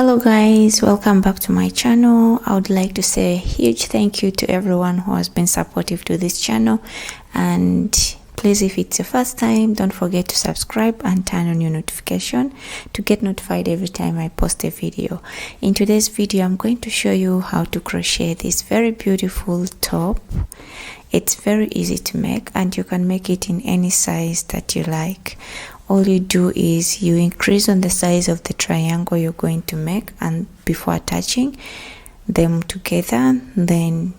Hello guys, welcome back to my channel. I would like to say a huge thank you to everyone who has been supportive to this channel, and please, if it's your first time, don't forget to subscribe and turn on your notification to get notified every time I post a video. In today's video, I'm going to show you how to crochet this very beautiful top. It's very easy to make and you can make it in any size that you like. All you do is you increase on the size of the triangle you're going to make, and before attaching them together, then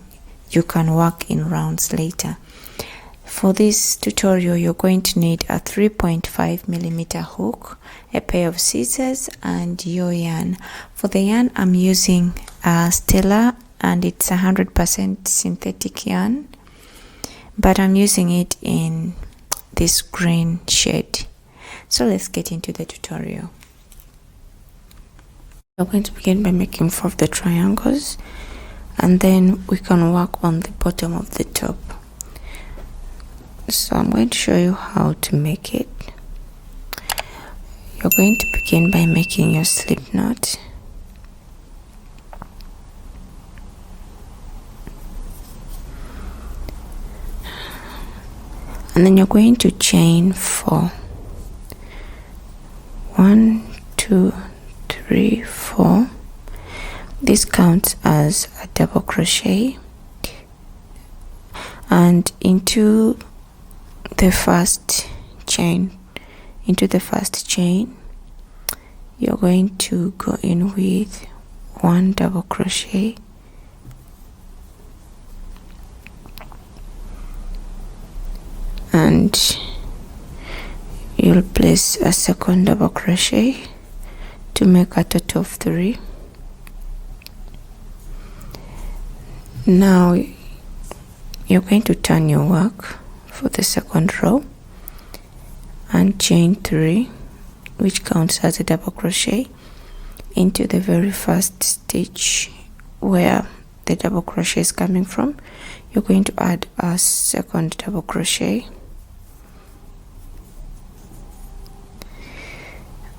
you can work in rounds later. For this tutorial, you're going to need a 3.5mm hook, a pair of scissors, and your yarn. For the yarn, I'm using a Stella, and it's 100% synthetic yarn, but I'm using it in this green shade. So let's get into the tutorial. We're going to begin by making 4 of the triangles, and then we can work on the bottom of the top. So I'm going to show you how to make it. You're going to begin by making your slip knot. And then you're going to chain 4. 1, 2, 3, 4. This counts as a double crochet, and into the first chain, you're going to go in with 1 double crochet, and you'll place a second double crochet to make a total of 3. Now you're going to turn your work for the second row and chain 3, which counts as a double crochet, into the very first stitch where the double crochet is coming from. You're going to add a second double crochet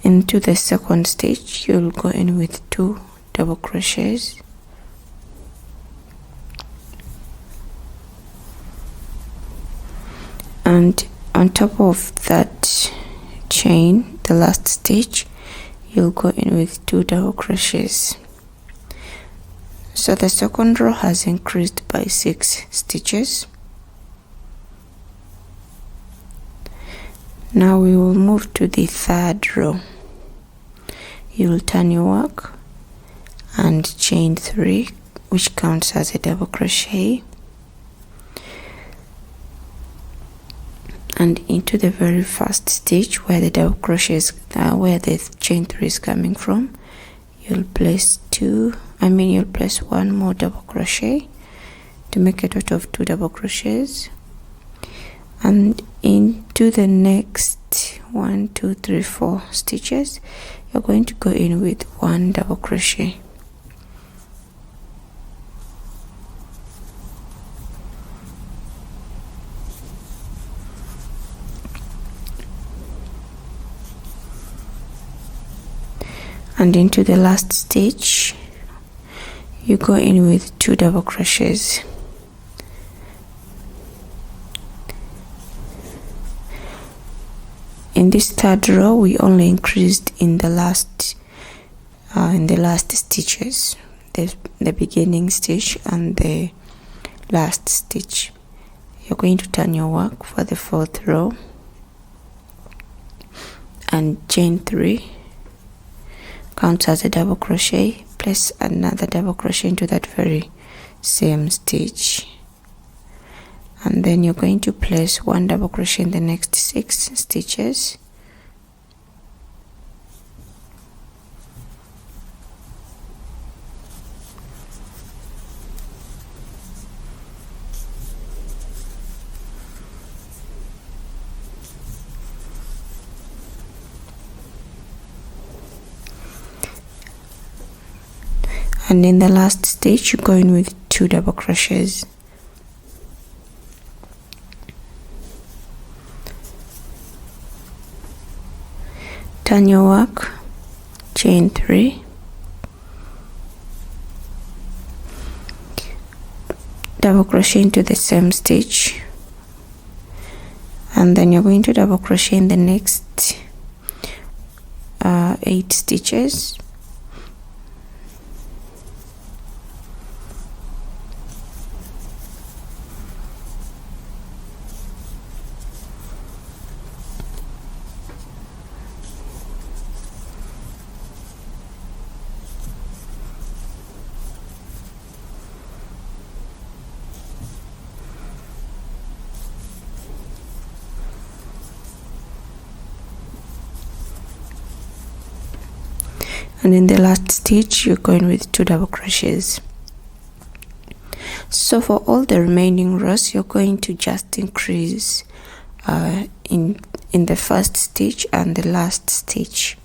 into the second stitch. You'll go in with 2 double crochets, and on top of that chain, the last stitch, you'll go in with 2 double crochets. So the second row has increased by 6 stitches. Now we will move to the third row. You will turn your work and chain 3, which counts as a double crochet, and into the very first stitch where the double crochet is, where the chain 3 is coming from, you'll place 1 more double crochet to make a total of 2 double crochets, and into the next 1, 2, 3, 4 stitches, you're going to go in with 1 double crochet. And into the last stitch, you go in with 2 double crochets. In this third row, we only increased in the last stitches, the beginning stitch and the last stitch. You're going to turn your work for the 4th row and chain 3, counts as a double crochet, place another double crochet into that very same stitch, and then you're going to place 1 double crochet in the next 6 stitches, and in the last stitch you go in with 2 double crochets. Turn your work, chain 3, double crochet into the same stitch, and then you're going to double crochet in the next 8 stitches. And in the last stitch you're going with 2 double crochets. So for all the remaining rows you're going to just increase in the first stitch and the last stitch.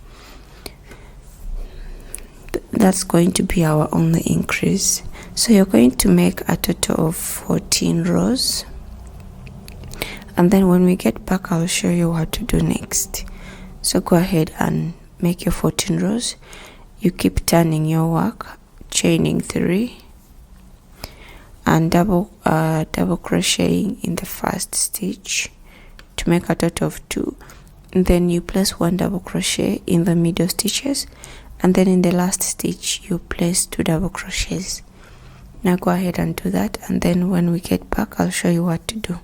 That's going to be our only increase. So you're going to make a total of 14 rows, and then when we get back I'll show you what to do next. So go ahead and make your 14 rows. You keep turning your work, chaining 3 and double crocheting in the first stitch to make a total of 2, and then you place 1 double crochet in the middle stitches, and then in the last stitch you place 2 double crochets. Now go ahead and do that, and then when we get back I'll show you what to do.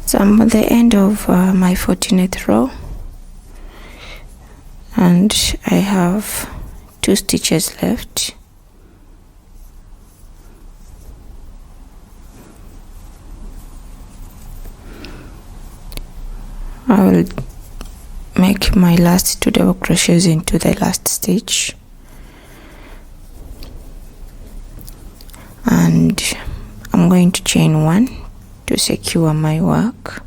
So I'm at the end of my 14th row, and I have 2 stitches left. I will make my last 2 double crochets into the last stitch, and I'm going to chain 1 to secure my work.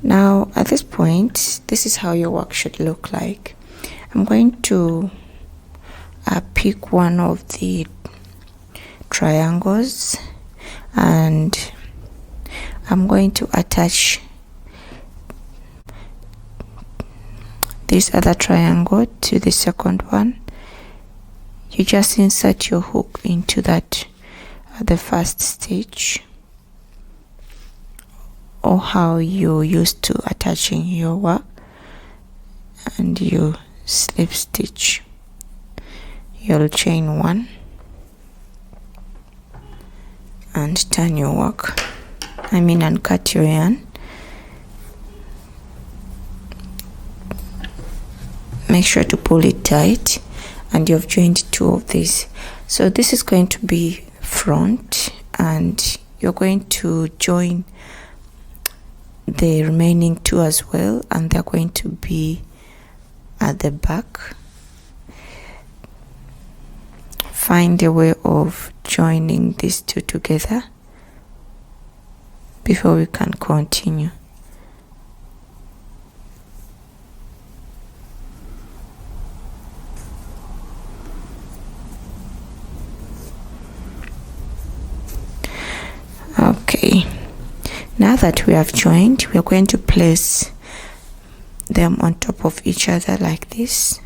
Now at this point, this is how your work should look like. I'm going to pick one of the triangles, and I'm going to attach this other triangle to the second one. You just insert your hook into that the first stitch, or how you're used to attaching your work, and you slip stitch. You'll chain 1 and turn your work, and cut your yarn. Make sure to pull it tight, and you've joined 2 of these. So this is going to be front, and you're going to join the remaining 2 as well, and they're going to be at the back. Find a way of joining these 2 together before we can continue. Okay, now that we have joined, we are going to place them on top of each other like this.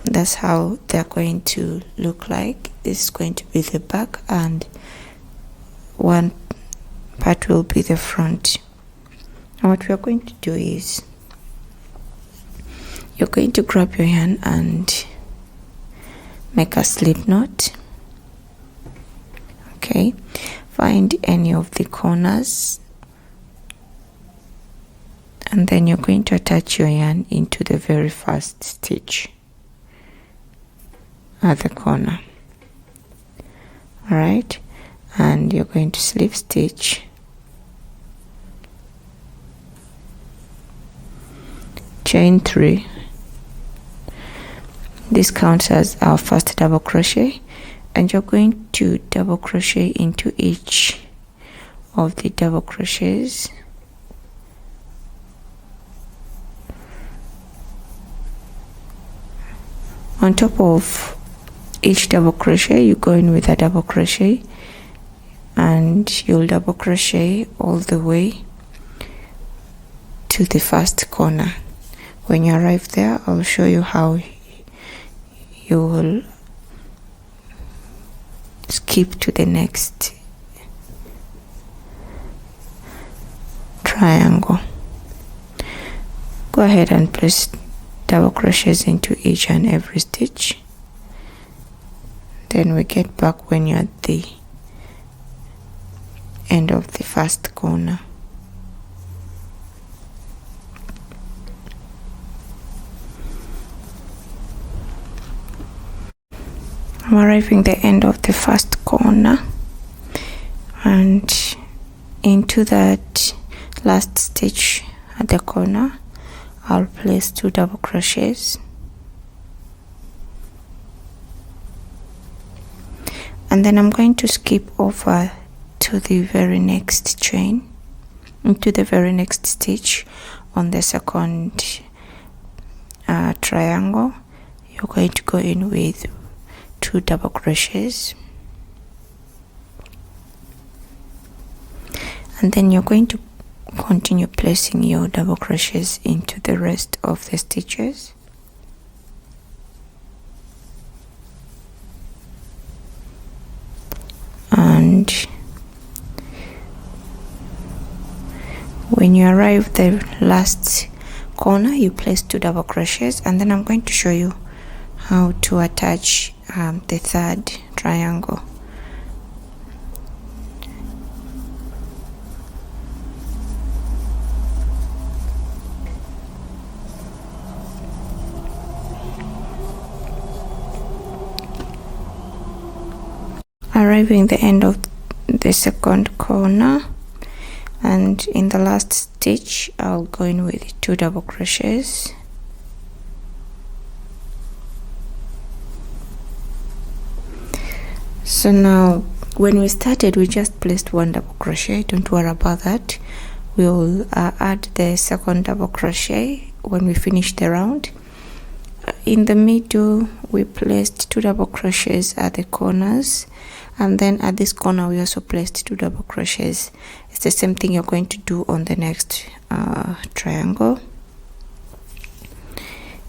That's how they're going to look like. This is going to be the back, and one part will be the front. And what we are going to do is, you're going to grab your yarn and make a slip knot. Okay, find any of the corners, and then you're going to attach your yarn into the very first stitch at the corner. All right, and you're going to slip stitch, chain 3. This counts as our first double crochet, and you're going to double crochet into each of the double crochets. On top of each double crochet, you go in with a double crochet, and you'll double crochet all the way to the first corner. When you arrive there, I'll show you how you will skip to the next triangle. Go ahead and place double crochets into each and every stitch. Then we get back when you're at the end of the first corner. I'm arriving the end of the first corner, and into that last stitch at the corner I'll place 2 double crochets, and then I'm going to skip over to the very next chain, into the very next stitch on the second triangle. You're going to go in with 2 double crochets, and then you're going to continue placing your double crochets into the rest of the stitches. And when you arrive the last corner, you place 2 double crochets, and then I'm going to show you how to attach the third triangle. Arriving the end of the second corner, and in the last stitch I'll go in with 2 double crochets. So now when we started, we just placed 1 double crochet. Don't worry about that. We'll add the second double crochet when we finish the round. In the middle we placed 2 double crochets at the corners, and then at this corner we also placed 2 double crochets. It's the same thing you're going to do on the next triangle.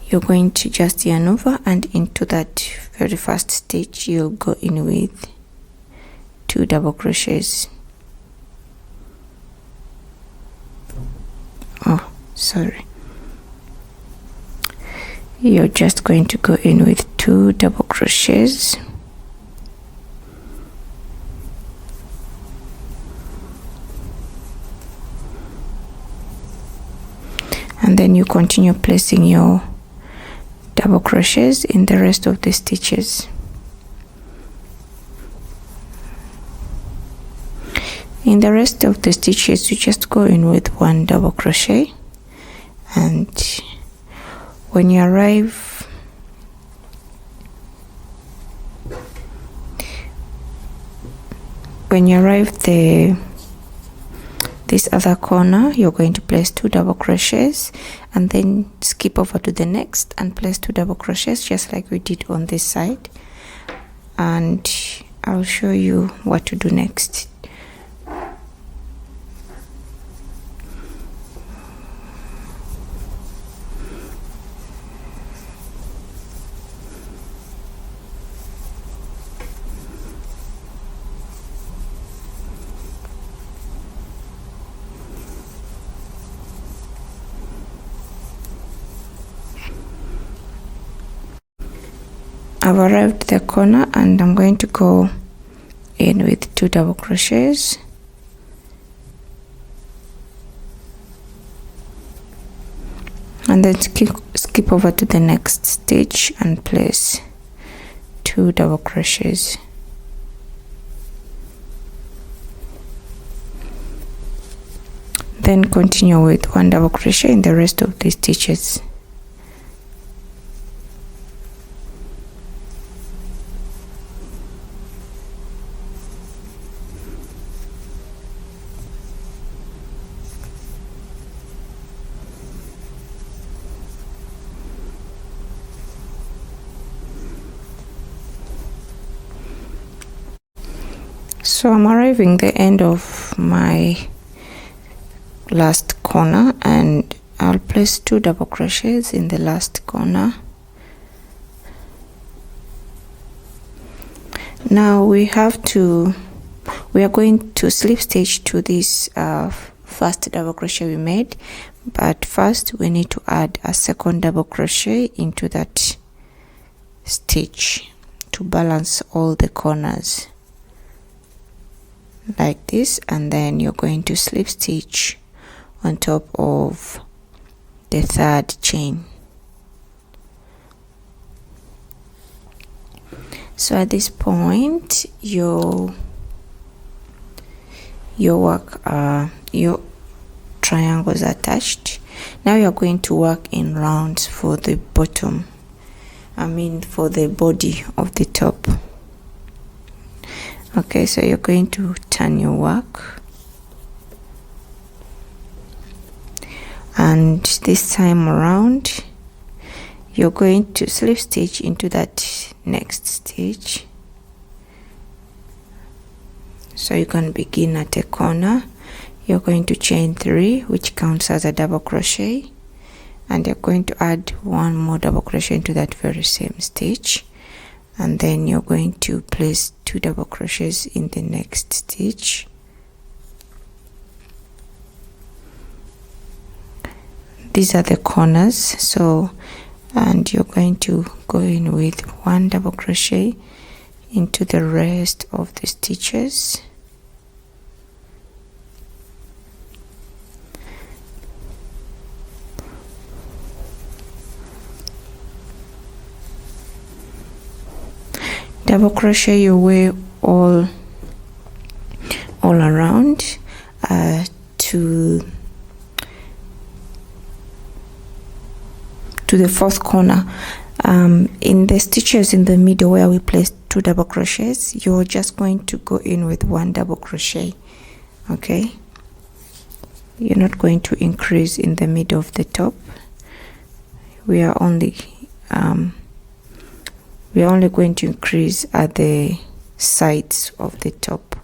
You're going to just yarn over, and into that very first stitch you'll go in with 2 double crochets. Oh, sorry. You're just going to go in with 2 double crochets. And then you continue placing your double crochets in the rest of the stitches. In the rest of the stitches you just go in with 1 double crochet, and when you arrive this other corner, you're going to place 2 double crochets, and then skip over to the next and place 2 double crochets, just like we did on this side. And I'll show you what to do next. I've arrived at the corner, and I'm going to go in with 2 double crochets, and then skip over to the next stitch and place 2 double crochets. Then continue with 1 double crochet in the rest of the stitches. So I'm arriving the end of my last corner, and I'll place 2 double crochets in the last corner. Now we are going to slip stitch to this first double crochet we made, but first we need to add a second double crochet into that stitch to balance all the corners like this, and then you're going to slip stitch on top of the 3rd chain. So at this point your triangles are attached. Now you're going to work in rounds for the bottom, for the body of the top. Okay, so you're going to turn your work, and this time around you're going to slip stitch into that next stitch. So you can begin at a corner. You're going to chain 3, which counts as a double crochet, and you're going to add 1 more double crochet into that very same stitch, and then you're going to place 2 double crochets in the next stitch. These are the corners, and you're going to go in with 1 double crochet into the rest of the stitches. Double crochet your way all around to the 4th corner. In the stitches in the middle where we placed 2 double crochets, you're just going to go in with 1 double crochet. Okay, you're not going to increase in the middle of the top. We are only going to increase at the sides of the top.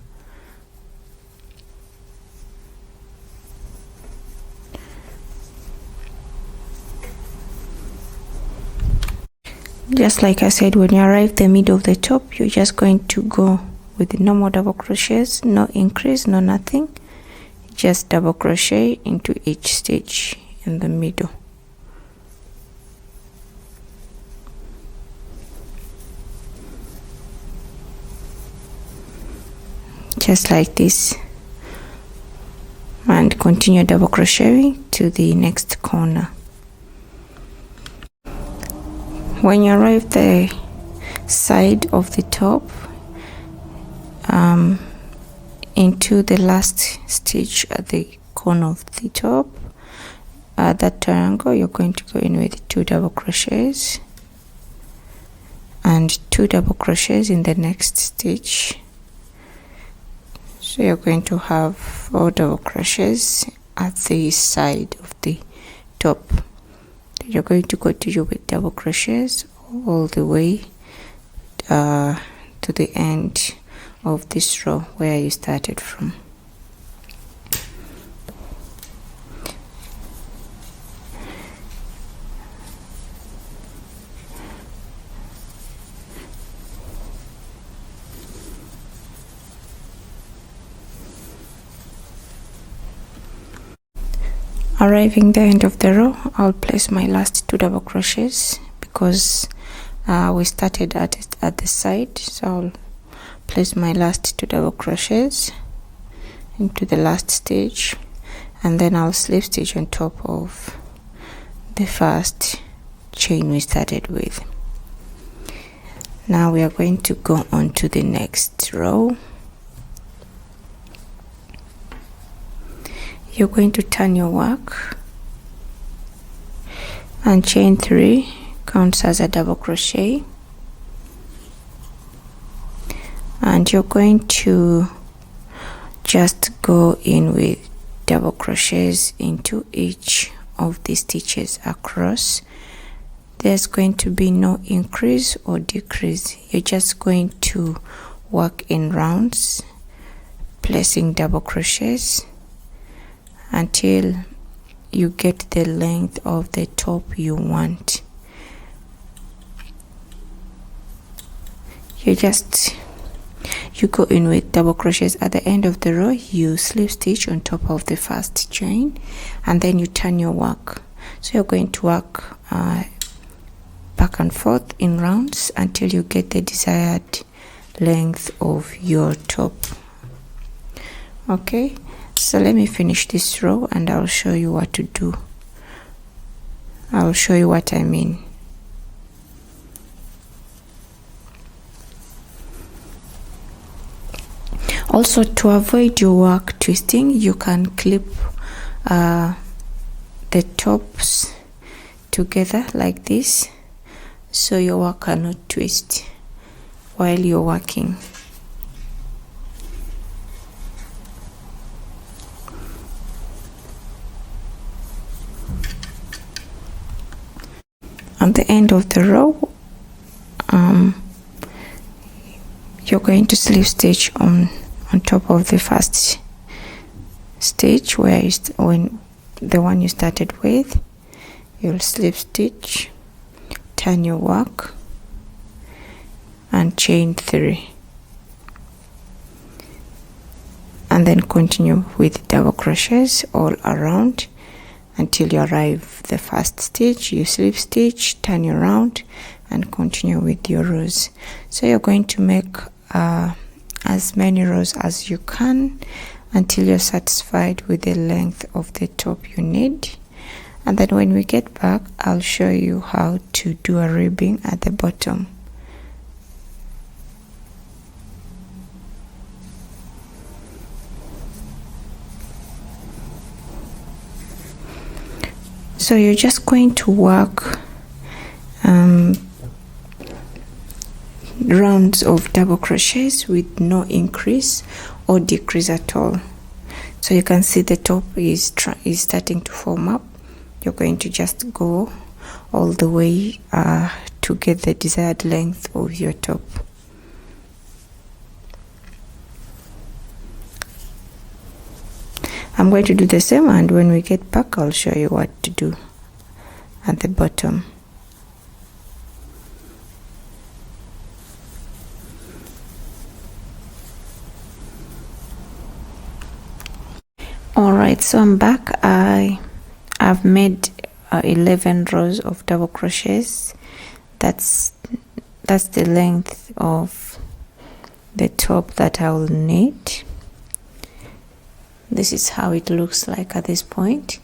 Just like I said, when you arrive the middle of the top, you're just going to go with the normal double crochets, no increase, no nothing, just double crochet into each stitch in the middle. Just like this, and continue double crocheting to the next corner. When you arrive the side of the top, into the last stitch at the corner of the top, that triangle, you're going to go in with 2 double crochets and 2 double crochets in the next stitch. So you're going to have 4 double crochets at the side of the top. You're going to continue with double crochets all the way to the end of this row where you started from. Arriving the end of the row, I'll place my last 2 double crochets because we started at the side. So I'll place my last 2 double crochets into the last stitch, and then I'll slip stitch on top of the first chain we started with. Now we are going to go on to the next row. You're going to turn your work and chain 3, counts as a double crochet, and you're going to just go in with double crochets into each of the stitches across. There's going to be no increase or decrease. You're just going to work in rounds placing double crochets until you get the length of the top you want. You go in with double crochets. At the end of the row, you slip stitch on top of the first chain, and then you turn your work. So you're going to work back and forth in rounds until you get the desired length of your top. Okay, so let me finish this row and I'll show you what to do. I'll show you what I mean. Also, to avoid your work twisting, you can clip the tops together like this, so your work cannot twist while you're working. At the end of the row, you're going to slip stitch on top of the first stitch where when the one you started with. You'll slip stitch, turn your work, and chain 3, and then continue with double crochets all around until you arrive the first stitch. You slip stitch, turn you around, and continue with your rows. So you're going to make as many rows as you can until you're satisfied with the length of the top you need. And then when we get back, I'll show you how to do a ribbing at the bottom. So you're just going to work rounds of double crochets with no increase or decrease at all. So you can see the top is starting to form up. You're going to just go all the way to get the desired length of your top. I'm going to do the same, and when we get back, I'll show you what to do at the bottom. Alright, so I'm back. I've made 11 rows of double crochets. That's the length of the top that I will need. This is how it looks like at this point.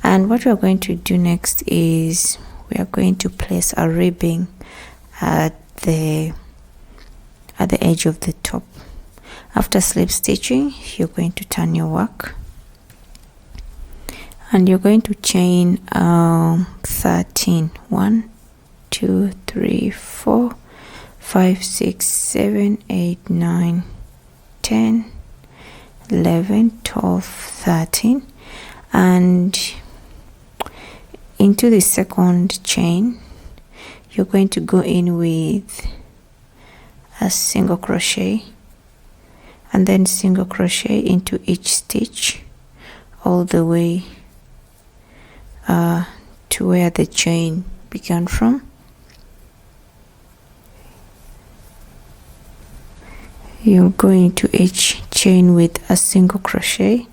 And what we're going to do next is we are going to place a ribbing at the edge of the top. After slip stitching, you're going to turn your work, and you're going to chain 13. 1, 2, 3, 4, 5, 6, 7, 8, 9, 10, 11, 12, 13, and into the second chain you're going to go in with a single crochet and then single crochet into each stitch all the way to where the chain began from. You'll go into each chain with a single crochet,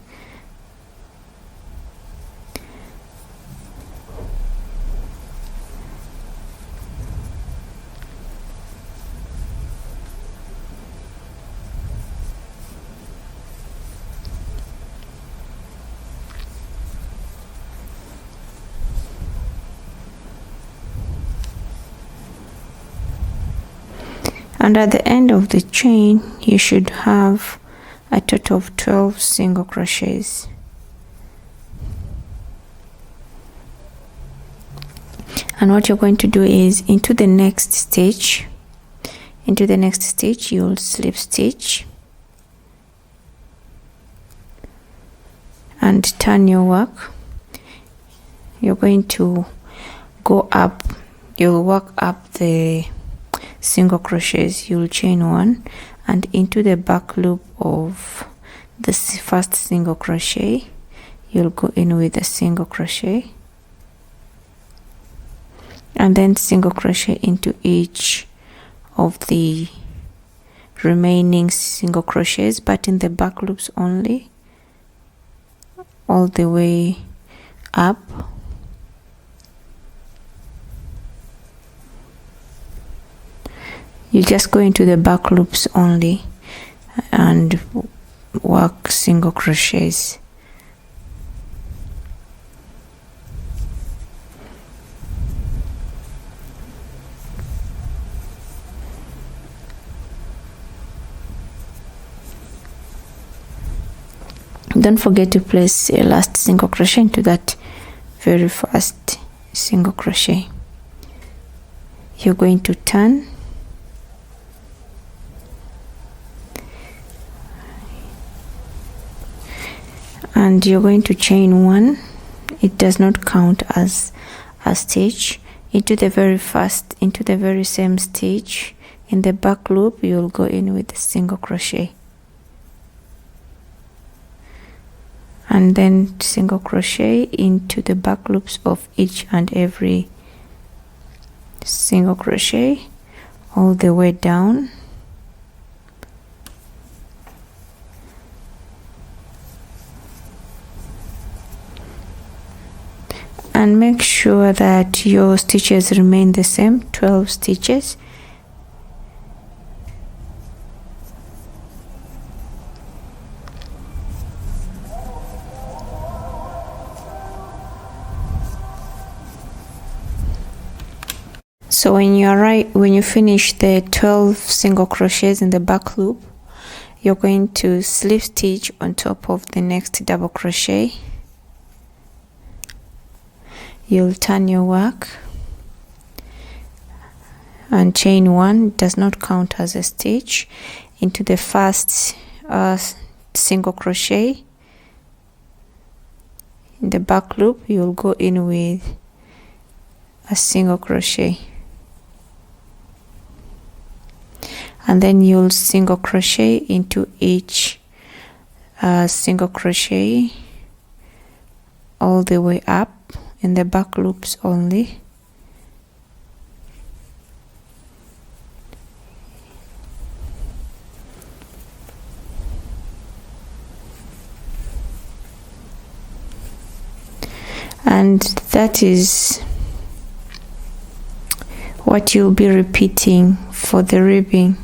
and at the end of the chain you should have a total of 12 single crochets. And what you're going to do is into the next stitch you'll slip stitch and turn your work. You're going to go up, you'll work up the single crochets, you'll chain 1 and into the back loop of this first single crochet, you'll go in with a single crochet and then single crochet into each of the remaining single crochets, but in the back loops only, all the way up. You just go into the back loops only and work single crochets. Don't forget to place a last single crochet into that very first single crochet. You're going to turn and you're going to chain one. It does not count as a stitch. Into the very same stitch in the back loop, you'll go in with a single crochet and then single crochet into the back loops of each and every single crochet all the way down. And make sure that your stitches remain the same, 12 stitches. So when you finish the 12 single crochets in the back loop, you're going to slip stitch on top of the next double crochet. You'll turn your work and chain one, does not count as a stitch, into the first single crochet. In the back loop, you'll go in with a single crochet and then you'll single crochet into each single crochet all the way up in the back loops only. And that is what you'll be repeating for the ribbing.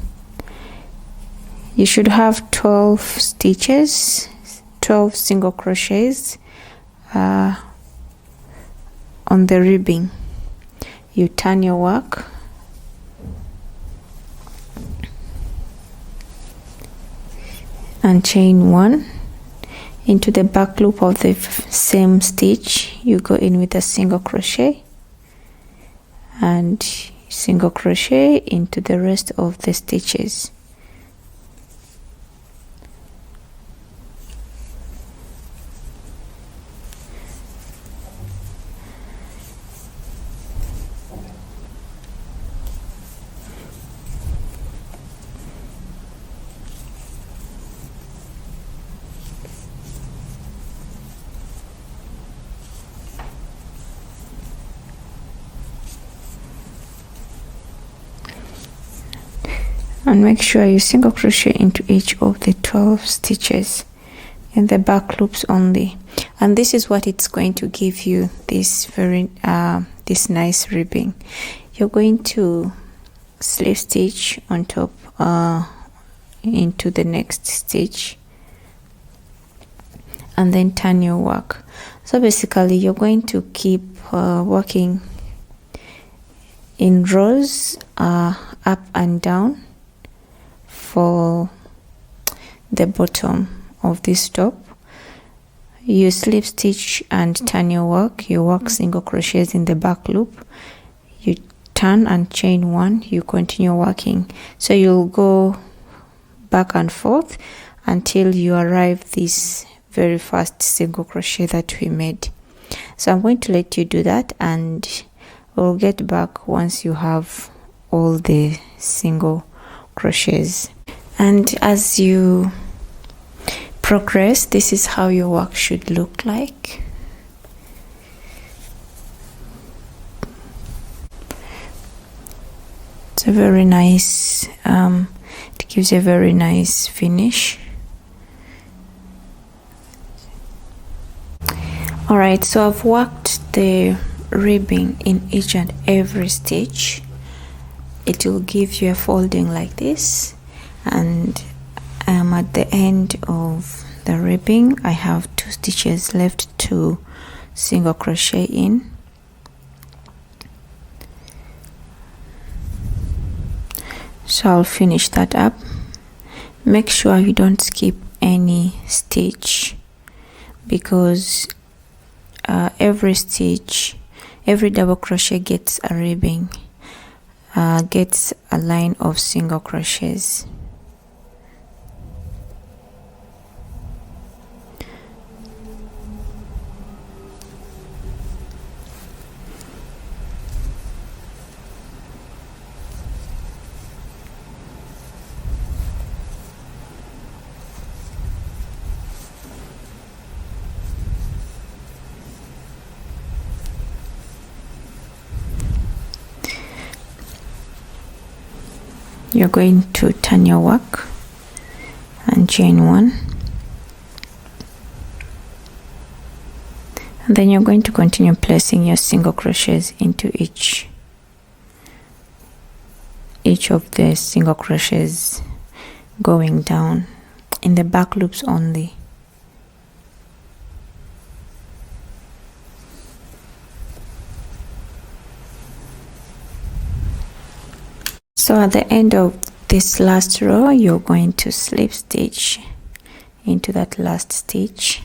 You should have 12 stitches, 12 single crochets on the ribbing. You turn your work and chain one. Into the back loop of the same stitch, you go in with a single crochet and single crochet into the rest of the stitches. And make sure you single crochet into each of the 12 stitches in the back loops only. And this is what it's going to give you this very this nice ribbing. You're going to slip stitch on top into the next stitch and then turn your work. So basically you're going to keep working in rows up and down for the bottom of this top. You slip stitch and turn your work. You work single crochets in the back loop, you turn and chain one, you continue working. So you'll go back and forth until you arrive this very first single crochet that we made. So I'm going to let you do that and we'll get back once you have all the single crochets. And as you progress, this is how your work should look like. It's a very nice, it gives a very nice finish. Alright, so I've worked the ribbing in each and every stitch. It will give you a folding like this, and at the end of the ribbing I have 2 stitches left to single crochet in. So I'll finish that up. Make sure you don't skip any stitch, because every stitch, every double crochet gets a ribbing, gets a line of single crochets. You're going to turn your work and chain 1, and then you're going to continue placing your single crochets into each of the single crochets, going down in the back loops only. So at the end of this last row, you're going to slip stitch into that last stitch,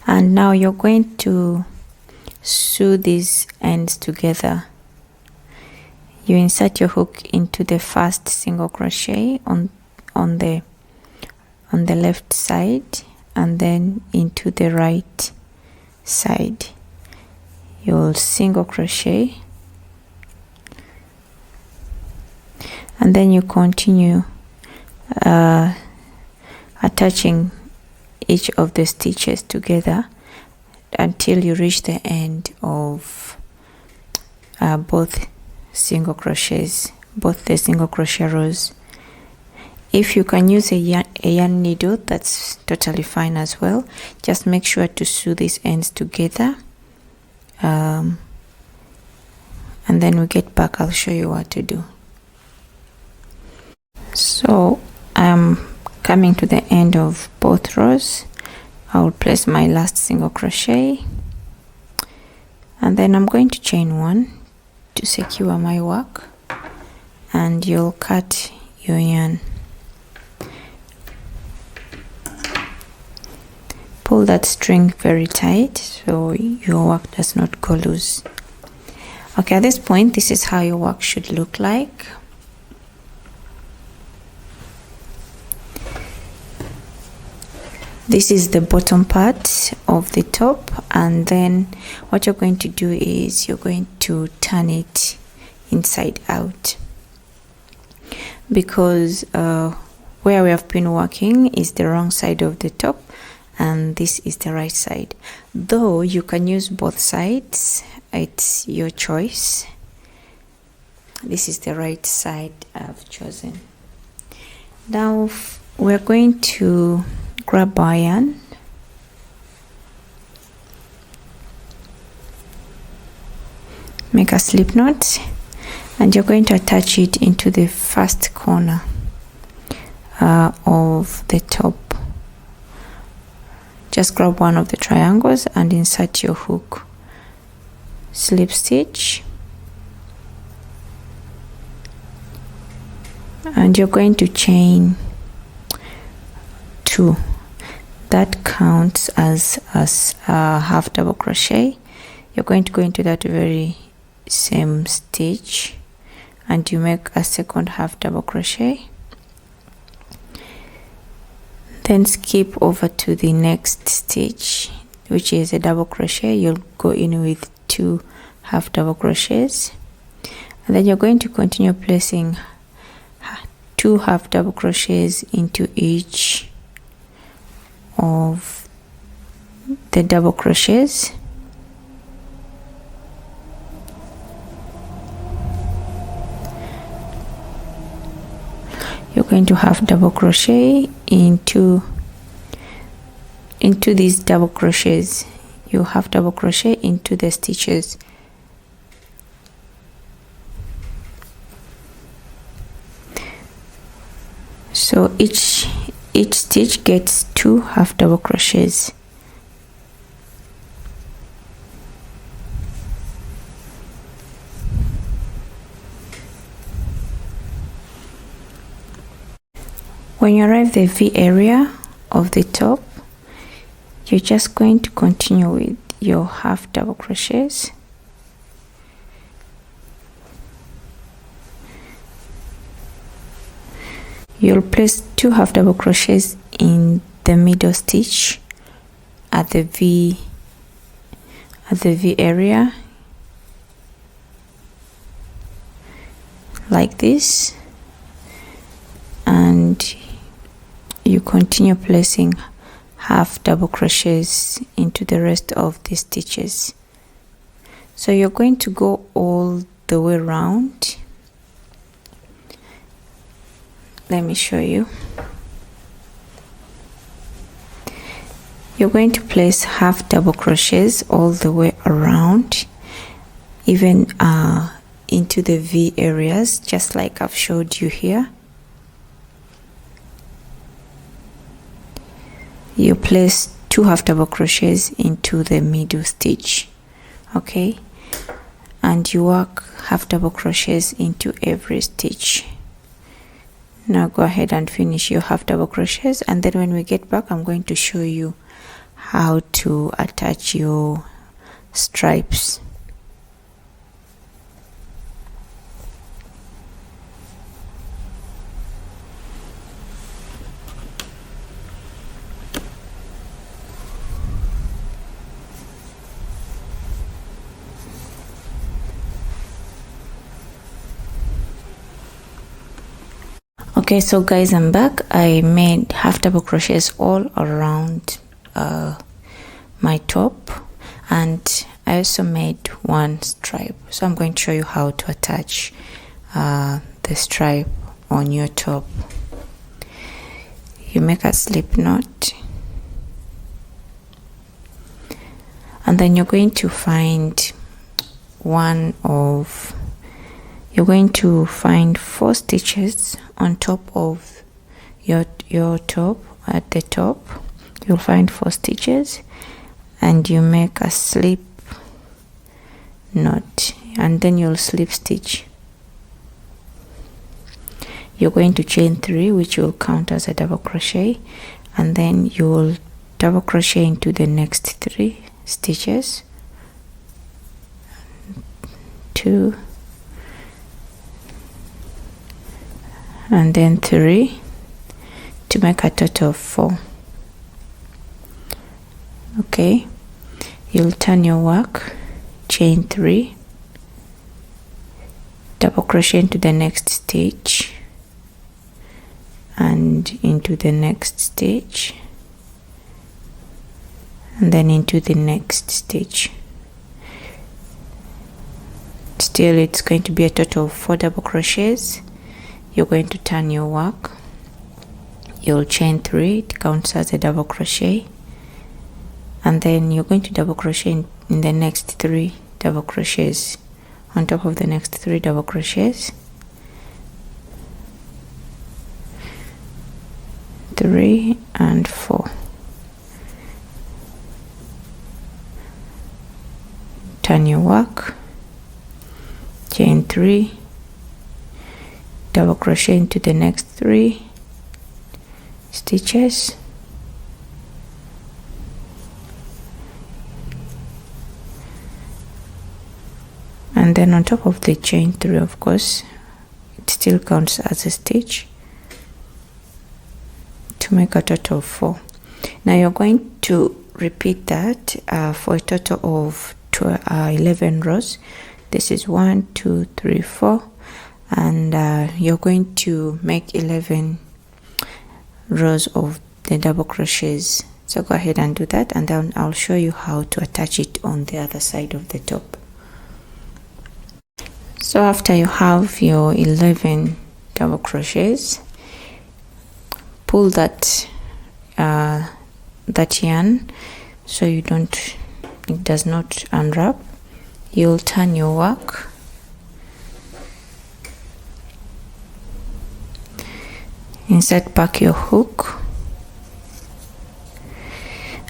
and now you're going to sew these ends together. You insert your hook into the first single crochet on the left side, and then into the right side you'll single crochet, and then you continue attaching each of the stitches together until you reach the end of both single crochets, both the single crochet rows. If you can use a yarn needle, that's totally fine as well. Just make sure to sew these ends together, and then we get back, I'll show you what to do. So I'm coming to the end of both rows. I'll place my last single crochet, and then I'm going to chain 1 to secure my work, and you'll cut your yarn. Pull that string very tight so your work does not go loose. Okay, at this point, this is how your work should look like. This is the bottom part of the top, and then what you're going to do is you're going to turn it inside out, because where we have been working is the wrong side of the top, and this is the right side. Though you can use both sides, it's your choice. This is the right side I've chosen. Now we're going to grab our yarn, make a slip knot, and you're going to attach it into the first corner of the top. Just grab one of the triangles and insert your hook, slip stitch, and you're going to chain 2. That counts as a half double crochet. You're going to go into that very same stitch and you make a second half double crochet, then skip over to the next stitch, which is a double crochet. You'll go in with 2 half double crochets, and then you're going to continue placing 2 half double crochets into each of the double crochets. You're going to half double crochet into these double crochets. You half double crochet into the stitches. So each stitch gets 2 half double crochets. When you arrive the V area of the top, you're just going to continue with your half double crochets. You'll place 2 half double crochets in the middle stitch at the V area, like this, and you continue placing half double crochets into the rest of the stitches. So you're going to go all the way around. Let me show you. You're going to place half double crochets all the way around, even into the V areas, just like I've showed you here. You place 2 half double crochets into the middle stitch, okay, and you work half double crochets into every stitch. Now go ahead and finish your half double crochets, and then when we get back, I'm going to show you how to attach your stripes. Okay, so guys, I'm back. I made half double crochets all around my top, and I also made one stripe. So I'm going to show you how to attach the stripe on your top. You make a slip knot, and then you're going to find you're going to find 4 stitches on top of your top. At the top you'll find 4 stitches, and you make a slip knot, and then you'll slip stitch. You're going to chain 3, which will count as a double crochet, and then you will double crochet into the next 3 stitches, 2, and then 3, to make a total of 4. Okay, you'll turn your work, chain 3, double crochet into the next stitch and into the next stitch, and then into the next stitch. Still, it's going to be a total of 4 double crochets. You're going to turn your work, you'll chain 3, it counts as a double crochet, and then you're going to double crochet in the next 3 double crochets on top of the next 3 double crochets, 3 and 4. Turn your work, chain 3, double crochet into the next 3 stitches, and then on top of the chain 3, of course, it still counts as a stitch, to make a total of 4. Now you're going to repeat that for a total of 11 rows. This is 1, 2, 3, 4. and you're going to make 11 rows of the double crochets. So go ahead and do that, and then I'll show you how to attach it on the other side of the top. So after you have your 11 double crochets, pull that yarn so it does not unwrap. You'll turn your work, insert back your hook,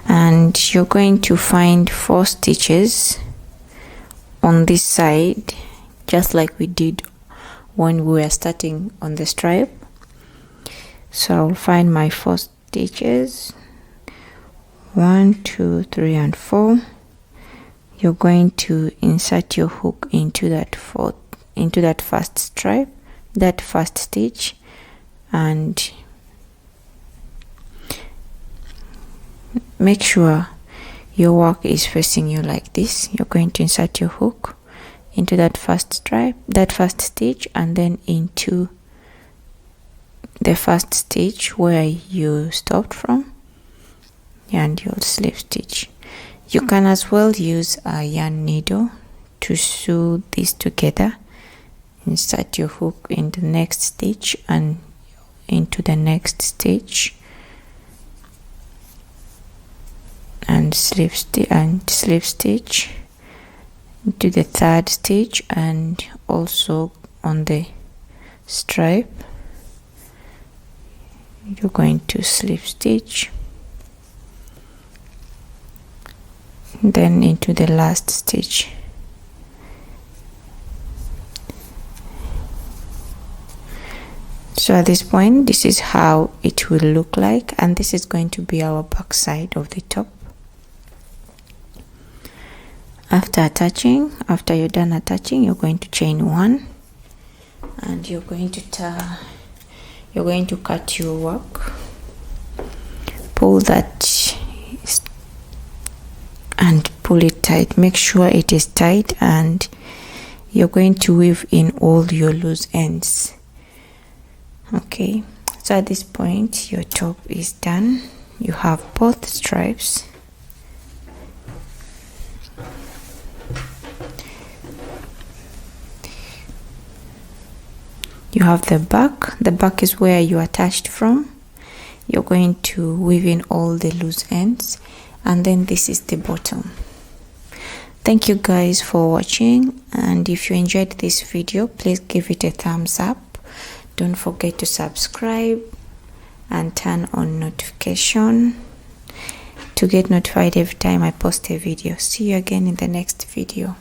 and you're going to find 4 stitches on this side, just like we did when we were starting on the stripe. So I'll find my 4 stitches, 1, 2, 3, and 4. You're going to insert your hook into that first stripe, that first stitch, and make your work is facing you like this. You're going to insert your hook into that first stripe, that first stitch, and then into the first stitch where you stopped from, and you'll slip stitch. You can as well use a yarn needle to sew this together. Insert your hook in the next stitch and into the next stitch, and slip stitch into the third stitch, and also on the stripe you're going to slip stitch, then into the last stitch. So at this point, this is how it will look like, and this is going to be our back side of the top. After you're done attaching, you're going to chain 1, and you're going to cut your work. Pull that and pull it tight. Make sure it is tight, and you're going to weave in all your loose ends. Okay, so at this point your top is done. You have both stripes. You have the back. The back is where you attached from. You're going to weave in all the loose ends, and then this is the bottom. Thank you guys for watching, and if you enjoyed this video, please give it a thumbs up. Don't forget to subscribe and turn on notification to get notified every time I post a video. See you again in the next video.